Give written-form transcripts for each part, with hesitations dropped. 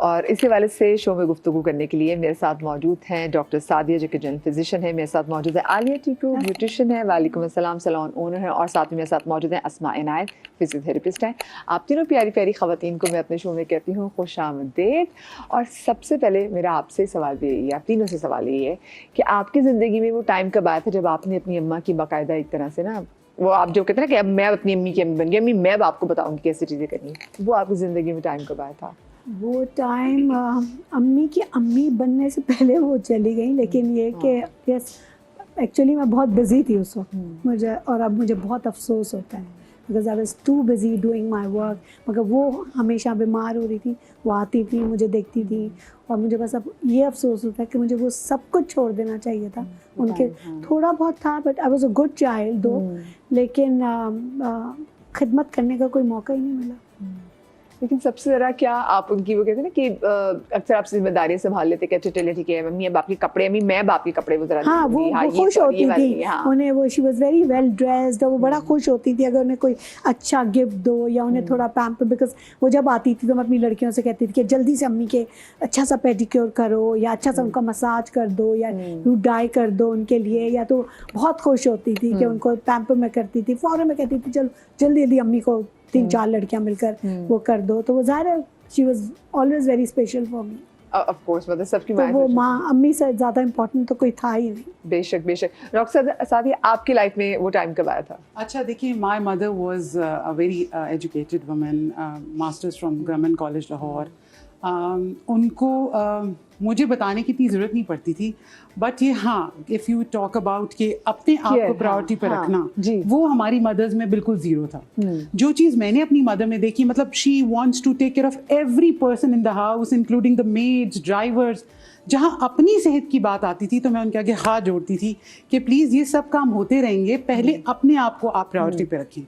और इसी वाले से शो में गुफ्तगू करने के लिए मेरे साथ मौजूद हैं डॉक्टर सादिया, जो कि जनरल फिजिशियन है। मेरे साथ मौजूद है आलिया टीकू, ब्यूटिशियन है। वालेकुम अस्सलाम, सैलून ओनर है। और साथ में मेरे साथ मौजूद हैं अस्मा इनायत, फिजियोथेरेपिस्ट हैं। आप तीनों प्यारी प्यारी ख़वातीन को मैं अपने शो में कहती हूँ खुशामदीद। और सबसे पहले मेरा आपसे सवाल भी यही है, आप तीनों से सवाल यही है कि आपकी ज़िंदगी में वो टाइम कब आया था जब आपने अपनी अम्मा की बाकायदा एक तरह से ना, वो आप जो कहते हैं ना कि अब मैं अपनी अम्मी की अम्मी बन गई, अम्मी मैं अब आपको बताऊंगी कैसे चीज़ें करनी है, वो आपकी ज़िंदगी में टाइम कब आया था? वो टाइम अम्मी की अम्मी बनने से पहले वो चली गई, लेकिन ये कि यस एक्चुअली मैं बहुत बिज़ी थी उस वक्त मुझे, और अब मुझे बहुत अफसोस होता है because I was too busy doing my work. मगर वो हमेशा बीमार हो रही थी, वो आती थी, मुझे देखती थी, और मुझे बस अब ये अफसोस होता है कि मुझे वो सब कुछ छोड़ देना चाहिए था। उनके थोड़ा बहुत था, but I was a good child दो, लेकिन खिदमत करने का कोई मौका ही नहीं मिला। लेकिन सबसे ज़रा क्या आप उनकी वो कहते हैं ना कि अक्सर आप जिम्मेदारियाँ संभाल लेते कि चलिए ठीक है मम्मी अब आपके कपड़े, अम्मी मैं अब आपके कपड़े वो ज़रा हाँ, वो खुश होती थी। उन्हें वो she was very well dressed, और वो बड़ा खुश होती थी अगर उन्हें कोई अच्छा गिफ्ट दो या उन्हें थोड़ा पैम्पर, बिकॉज वो जब आती थी तो मैं अपनी लड़कियों से कहती थी कि जल्दी से अम्मी के अच्छा सा पेडिक्योर करो, या अच्छा सा उनका मसाज कर दो, या रूट डाई कर दो उनके लिए, या तो बहुत खुश होती थी कि उनको पैम्पर में करती थी। फ़ौरन मैं कहती थी चलो जल्दी जल्दी अम्मी को 3-4 लड़कियां मिलकर वो कर दो, तो वो ज़ाहिर है she was always very special for me. Of course, मतलब सबकी तो वो माँ अम्मी से ज़्यादा इम्पोर्टेंट तो कोई था ही नहीं। बेशक बेशक। डॉक्टर सादिया, आपकी लाइफ में वो टाइम कब आया था? अच्छा देखिए, my mother was a very educated woman, masters from government college Lahore. उनको मुझे बताने की इतनी ज़रूरत नहीं पड़ती थी, बट ये हाँ, इफ़ यू टॉक अबाउट कि अपने आप को प्रायोरिटी पर रखना, वो हमारी मदर्स में बिल्कुल ज़ीरो था। जो चीज़ मैंने अपनी मदर में देखी, मतलब she wants to take care of every person in the house including the maids, drivers. जहाँ अपनी सेहत की बात आती थी तो मैं उनके आगे हाथ जोड़ती थी कि प्लीज़ ये सब काम होते रहेंगे, पहले अपने आप को आप प्रायोरिटी पे रखें।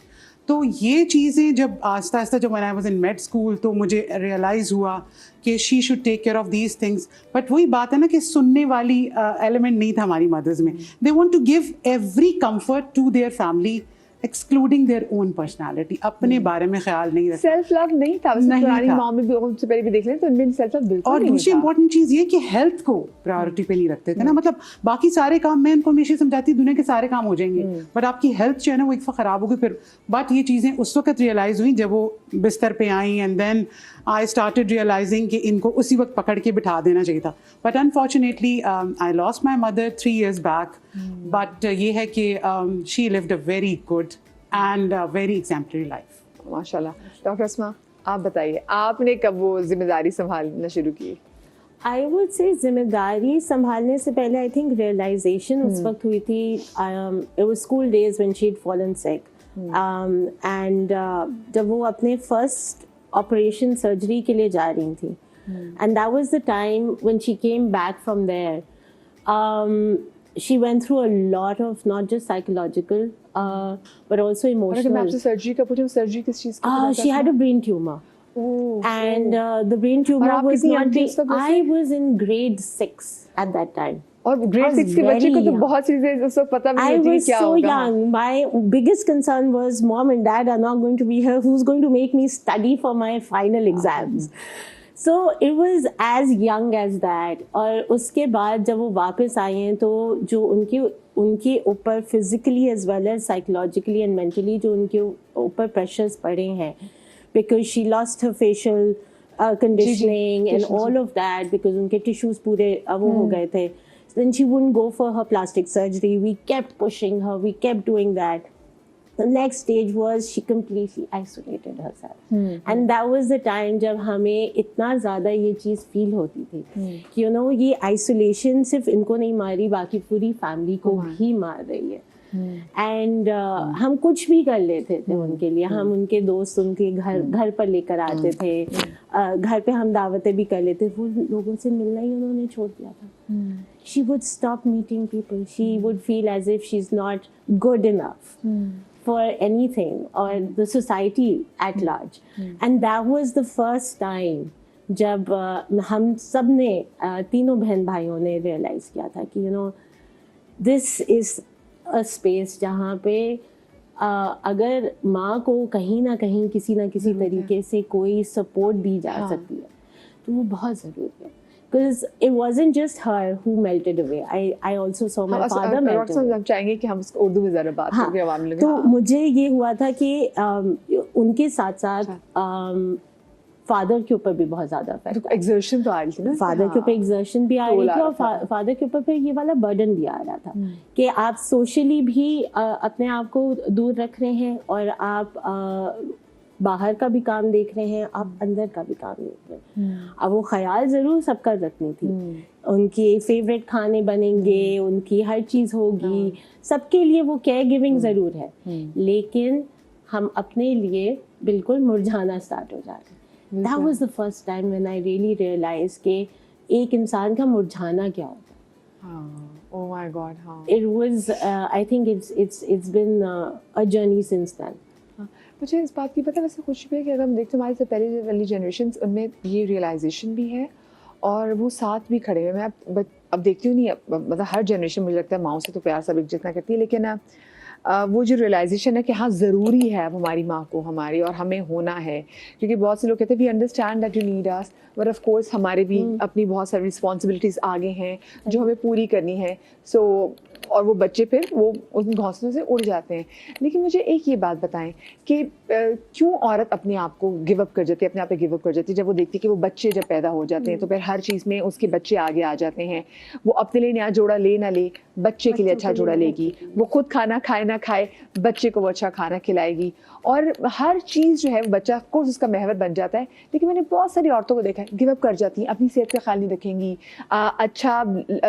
तो ये चीज़ें जब आहिस्ता आहिस्ता जब I was in med school तो मुझे रियलाइज़ हुआ कि she should take care of these things. But वही बात है ना कि सुनने वाली एलिमेंट नहीं था हमारी मदर्स में। They want to give every comfort to their family excluding their own personality. अपने बारे में ख्याल नहीं रखा, सेल्फ लव नहीं था। पुरानी माँ में भी, उनसे पहले भी देख लें तो उनमें सेल्फ लव बिल्कुल और नहीं था। दूसरी इंपॉर्टेंट चीज़ ये कि हेल्थ को प्रायोरिटी पे नहीं रखते थे ना। मतलब बाकी सारे काम मैं उनको हमेशा समझाती, दुनिया के सारे काम हो जाएंगे, बट आपकी हेल्थ जो है ना वो एक दफ़ा ख़राब होगी फिर। बट ये चीज़ें उस वक्त रियलाइज़ हुई जब वो बिस्तर पे आई, and then I started realizing कि इनको उसी वक्त पकड़ के बिठा देना चाहिए था। But unfortunately I lost my mother 3 years back. But ये है कि she lived a very good and very exemplary life. माशाल्लाह। डॉक्टर अस्मा, आप बताइए आपने कब वो जिम्मेदारी संभालना शुरू की? आई वुड से जिम्मेदारी संभालने से पहले आई थिंक रियलाइजेशन उस वक्त हुई थी। It was school days when she had fallen sick, and जब वो अपने फर्स्ट ऑपरेशन सर्जरी के लिए जा रही थी, and that was the time when she came back from there. She went through a lot of not just psychological but also emotional. अगर मैं आपसे सर्जरी का पूछूं, सर्जरी किस चीज़ की? She had a brain tumor. And the brain tumor was not I was in grade 6 at that time. और grade 6 के बच्चे को तो बहुत चीजें उस वक्त पता भी नहीं होती क्या होगा। I was so young. My biggest concern was mom and dad are not going to be here. Who's going to make me study for my final exams? So it was as young as that. और उसके बाद जब वो वापस आए हैं तो जो उनके ऊपर physically as well as psychologically and mentally जो उनके ऊपर प्रेशर्स पड़े हैं, because she lost her facial conditioning and all of that, because उनके टिश्यूज पूरे वो हो गए थे. Then she wouldn't go for her plastic surgery. We kept pushing her. We kept doing that. The next stage was she completely isolated herself. And that was the time जब हमें इतना ज़्यादा ये चीज़ फील होती थी कि you know ये isolation सिर्फ इनको नहीं मार रही, बाकी पूरी फैमिली को भी मार रही है. एंड हम कुछ भी कर लेते थे उनके लिए. हम उनके दोस्त उनके घर पर लेकर आते थे, घर पे हम दावतें भी कर लेते. वो लोगों से मिलना ही उन्होंने छोड़ दिया था. She would stop meeting people. She would feel as if she's not good enough for anything or the society at large. And that was the first time जब हम सब ने तीनों बहन भाइयों ने realize किया था कि you know this is a space जहाँ पे अगर माँ को कहीं ना कहीं किसी ना किसी तरीके से कोई सपोर्ट दी जा सकती है तो वो बहुत ज़रूरी है, because it wasn't just her who melted away. I also saw my father melt away. हम चाहेंगे कि हम उसको उर्दू में ज़रा बात हाँ, करें आवाम लोग। तो मुझे ये हुआ था कि उनके साथ साथ फादर के ऊपर भी बहुत ज़्यादा इफेक्ट, एक्सर्शन तो आ रही थी ना, फादर के ऊपर एक्सर्शन भी आ रही थी, और फादर के ऊपर फिर ये वाला बर्डन भी आ रहा था कि आप सोशली भी अपने आप को दूर रख रहे हैं, और आप बाहर का भी काम देख रहे हैं, आप अंदर का भी काम देख रहे हैं। अब वो ख्याल ज़रूर सबका रखनी थी, उनकी फेवरेट खाने बनेंगे, उनकी हर चीज़ होगी, सबके लिए वो केयर गिविंग ज़रूर है, लेकिन हम अपने लिए बिल्कुल मुरझाना स्टार्ट हो जाते हैं। That was the first time when I really realized कि एक इंसान का मुरझाना क्या होता है। Oh my God, हाँ। It was, I think it's been a journey since then. मुझे इस बात की पता वैसे खुशी भी है कि अगर हम देखते हमारे से पहले वाली जनरेशन उनमें ये रियलाइजेशन भी है और वो साथ भी खड़े हुए। मैं अब देखती हूँ नहीं, मतलब हर जनरेशन मुझे लगता है माओ से तो प्यार सब एक जितना करती है, लेकिन वो जो रियलाइजेशन है कि हाँ ज़रूरी है अब हमारी माँ को हमारी और हमें होना है, क्योंकि बहुत से लोग कहते हैं we understand that you need us, but of course हमारे भी अपनी बहुत सारी रिस्पॉन्सिबिलिटीज़ आगे हैं जो हमें पूरी करनी है। सो और वो बच्चे फिर वो उन घोंसलों से उड़ जाते हैं। लेकिन मुझे एक ये बात बताएं कि क्यों औरत अपने आप को गिव अप कर जाती है, अपने आप पे गिव अप कर जाती है जब वो देखती है कि वो बच्चे जब पैदा हो जाते हैं तो फिर हर चीज़ में उसके बच्चे आगे आ जाते हैं। वो अपने लिए नया जोड़ा ले ना ले, बच्चे के लिए अच्छा जोड़ा लेगी, वो खुद खाना खाए ना खाए, बच्चे को वो अच्छा खाना खिलाएगी, और हर चीज़ जो है बच्चा ऑफ कोर्स उसका महवर बन जाता है। लेकिन मैंने बहुत सारी औरतों को देखा है गिव अप कर जाती हैं, अपनी सेहत का ख्याल नहीं रखेंगी, अच्छा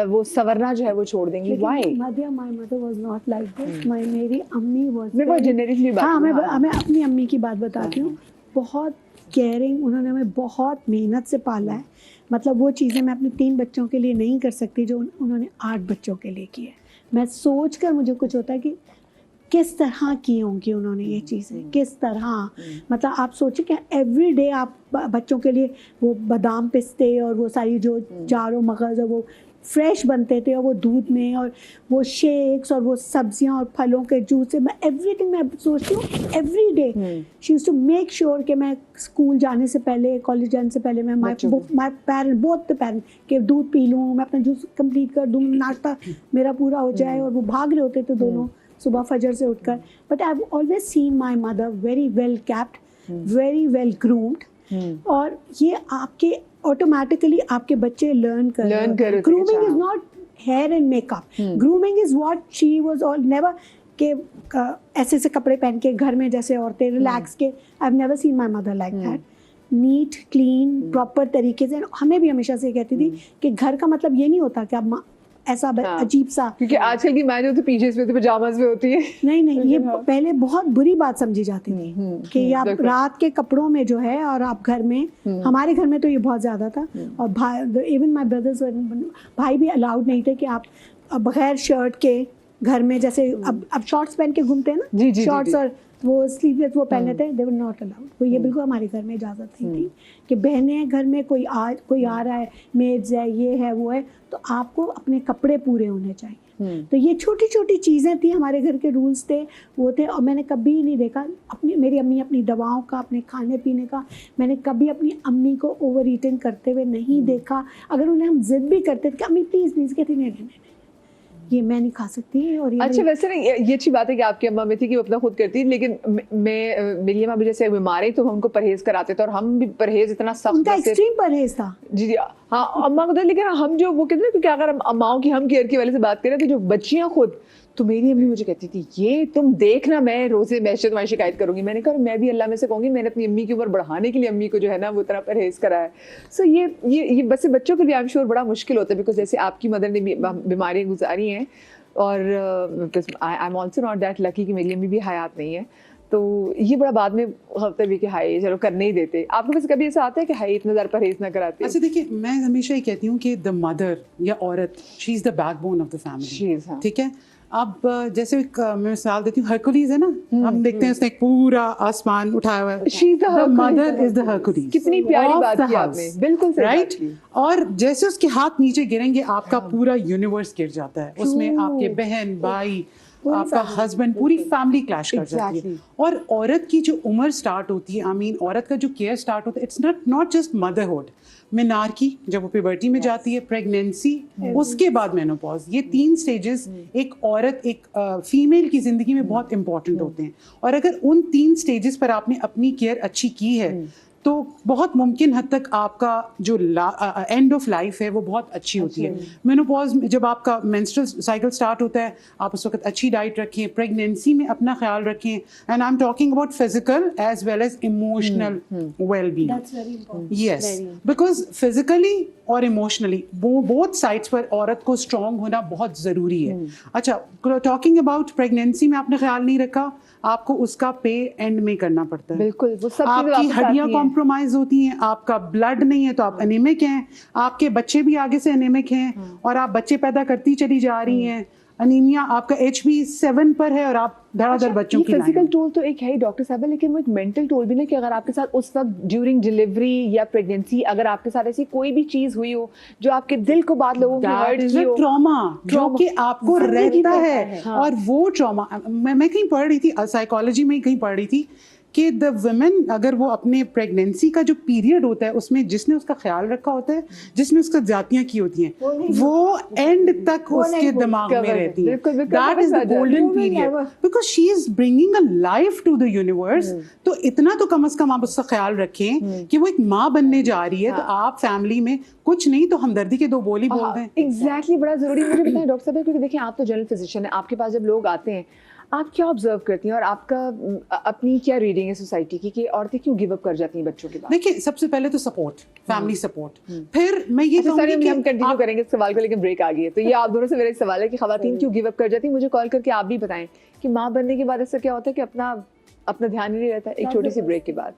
वो संवरना जो है वो छोड़ देंगी। Why? My mother was not like this. मेरी अम्मी was मैं बहुत जेनरिकली बात, हाँ, मैं अपनी अम्मी की बात बताती हूँ। बहुत केयरिंग, उन्होंने हमें बहुत मेहनत से पाला है। मतलब वो चीज़ें मैं अपने 3 बच्चों के लिए नहीं कर सकती जो उन्होंने 8 बच्चों के लिए की है। मैं सोच कर मुझे कुछ होता है कि किस तरह की होंगी उन्होंने ये चीज़ें, किस तरह, मतलब आप सोचिए कि एवरी डे आप बच्चों के लिए वो बादाम पिस्ते और वो सारी जो जारो मगज़ और वो फ्रेश बनते थे, और वो दूध में, और वो शेक्स और वो सब्जियां और फलों के जूस से, मैं एवरीथिंग मैं सोचती हूँ every day she used to make sure कि मैं स्कूल जाने से पहले, कॉलेज जाने से पहले मैं my parent, both the parent, कि दूध पी लूँ, मैं अपना जूस कंप्लीट कर दूँ, नाश्ता मेरा पूरा हो जाए। और वो भाग रहे होते थे दोनों सुबह फजर से उठकर। But I have always seen my mother very well kept, very well groomed, और ये आपके ऑटोमेटिकली आपके बच्चे लर्न कर। Grooming is not here and makeup, grooming is what she was all never के ऐसे से कपड़े पहन के घर में जैसे औरतें रिलैक्स के। I have never seen my mother like that, neat clean proper तरीके से। हमें भी हमेशा से कहती थी कि घर का मतलब ये नहीं होता कि आप ऐसा अजीब सा, क्योंकि आजकल की मैं जो तो पीजेस में होती है, पजामाज में होती है। नहीं ये पहले बहुत बुरी बात समझी जाती थी कि आप रात के कपड़ों में जो है, और आप घर में, हमारे घर में तो ये बहुत ज्यादा था। और भाई, इवन माय ब्रदर्स, भाई भी अलाउड नहीं थे कि आप बगैर शर्ट के घर में, जैसे अब शॉर्ट्स पहन के घूमते हैं ना, शॉर्ट्स और वो स्लीवलेस वो पहने थे, दे वर नॉट अलाउड। वो ये बिल्कुल हमारे घर में इजाज़त नहीं थी कि बहनें घर में कोई आ रहा है, मेड्स है, ये है वो है, तो आपको अपने कपड़े पूरे होने चाहिए। तो ये छोटी छोटी चीज़ें थी, हमारे घर के रूल्स थे, वो थे। और मैंने कभी नहीं देखा मेरी अम्मी अपनी दवाओं का, अपने खाने पीने का, मैंने कभी अपनी अम्मी को ओवर ईटिंग करते हुए नहीं देखा। अगर उन्हें हम जिद भी करते थे कि अम्मी प्लीज़ प्लीज़, कहती नहीं, ये मैं नहीं खा सकती। और ये अच्छा, वैसे ना ये अच्छी बात है कि आपकी अम्मा में थी कि वो अपना खुद करती, लेकिन मेरी अम्मा भी जैसे बीमार है तो हम उनको परहेज कराते थे, और हम भी परहेज इतना सख्त, उनका एक्सट्रीम परहेज था। जी हाँ, अम्मा को तो। लेकिन हम जो वो कहते हैं, क्योंकि अगर हम अम्माओं की हम केयर की वाले से बात करें तो जो बच्चियां खुद, तो मेरी अम्मी मुझे कहती थी ये तुम देखना, मैं रोजे मैशे तुम्हारी शिकायत करूंगी। मैंने कहा मैं भी अल्लाह में से कहूंगी, मैंने अपनी अम्मी की उम्र बढ़ाने के लिए अम्मी को जो है ना वो इतना परहेज करा है। सो ये बस बच्चों के लिए आई एम श्योर बड़ा मुश्किल होता है, बिकॉज जैसे आपकी मदर ने बीमारियां गुजारी हैं, और I am also not that lucky कि मेरी अम्मी भी हयात नहीं है, तो ये बड़ा बाद में होता है कि हाय चलो करने ही देते। आपको वैसे कभी ऐसा आता है कि हाय इतना ज़्यादा परहेज ना कराते? अच्छा देखिए, मैं हमेशा ये कहती हूँ कि द मदर या औरत, she is the backbone of the family, ठीक है। अब जैसे मैं मिसाल देती हूँ, हरकुलीज है ना, हम देखते हैं उसने एक पूरा आसमान उठाया हुआ है, she is the mother is the Hercules. कितनी प्यारी बात की आपने, बिल्कुल सही राइट। और जैसे उसके हाथ नीचे गिरेंगे आपका पूरा यूनिवर्स गिर जाता है, उसमें आपके बहन भाई आपका हस्बैंड, पूरी फैमिली क्लैश कर जाती है। Exactly. और औरत की जो उम्र स्टार्ट होती है, आई मीन औरत का जो केयर स्टार्ट होता है, it's not just motherhood, menarche जब वो प्यूबर्टी में जाती है, प्रेगनेंसी, उसके बाद मेनोपॉज, ये 3 स्टेजेस एक औरत, एक फीमेल की जिंदगी में बहुत इंपॉर्टेंट होते हैं। और अगर उन 3 स्टेजेस पर आपने अपनी केयर अच्छी की है तो बहुत मुमकिन हद तक आपका जो एंड ऑफ लाइफ है वो बहुत अच्छी होती है। मेनोपॉज में जब आपका मेंस्ट्रुअल साइकिल स्टार्ट होता है, आप उस वक्त अच्छी डाइट रखें, प्रेगनेंसी में अपना ख्याल रखें, and I am talking about physical as well as emotional well being. That's very important. Yes, because physically और इमोशनली बोथ साइड्स पर औरत को स्ट्रांग होना बहुत ज़रूरी है। अच्छा, टॉकिंग अबाउट प्रेगनेंसी में आपने ख्याल नहीं रखा, आपको उसका पे एंड में करना पड़ता है। बिल्कुल, वो सब चीज़ें आपकी वापस आती हड्डियां हैं। कॉम्प्रोमाइज होती हैं, आपका ब्लड नहीं है तो आप एनीमिक हैं, आपके बच्चे भी आगे से एनीमिक हैं और आप बच्चे पैदा करती चली जा रही हैं। अनीमिया, आपका HB7 पर है और आप धड़ाधड़ बच्चों की फिजिकल लाइन। टोल तो एक है ही डॉक्टर साहब, लेकिन वो एक मेंटल टोल भी ना, कि अगर आपके साथ उस वक्त ड्यूरिंग डिलीवरी या प्रेगनेंसी अगर आपके साथ ऐसी कोई भी चीज हुई हो जो आपके दिल को बाद लोगों की हर्ट की हो, ट्रॉमा जो कि आपको जिंदगी रहता भर है। का है, हाँ। और वो ट्रॉमा, मैं कहीं पढ़ रही थी, साइकोलॉजी में कहीं पढ़ रही थी कि द वुमेन, अगर वो अपने प्रेगनेंसी का जो पीरियड होता है उसमें जिसने उसका ख्याल रखा होता है, जिसने उसका ज्यातियां की होती हैं, वो एंड तक उसके दिमाग में रहती है। बिल्कुल, बिल्कुल, दैट इज द बिल्कुल, गोल्डन बिल्कुल, पीरियड, बिल्कुल। Because she is bringing a life to the universe. तो इतना तो कम से कम आप उसका ख्याल रखें कि वो एक माँ बनने जा रही है, तो आप फैमिली में कुछ नहीं तो हमदर्दी के 2 बोल ही बोल दें। एग्जैक्टली, बड़ा जरूरी मुझे बताएं डॉक्टर साहब, क्योंकि देखिए आप तो जनरल फिजिशियन है, आपके पास जब लोग आते हैं आप क्या ऑब्जर्व करती हैं और आपका अपनी क्या रीडिंग है सोसाइटी की कि औरतें क्यों गिव अप कर जाती हैं बच्चों के बाद? देखिए, सबसे पहले तो सपोर्ट, फैमिली सपोर्ट। फिर मैं ये अच्छा, कहूंगी सर, कि हम कंटिन्यू करेंगे इस सवाल को, लेकिन ब्रेक आ गई है, तो ये आप दोनों से मेरा एक सवाल है कि खवातीन क्यों गिव अप कर जाती हैं। मुझे कॉल करके आप भी बताएं कि माँ बनने के बाद ऐसा क्या होता है कि अपना ध्यान ही नहीं रहता एक छोटी सी ब्रेक के बाद।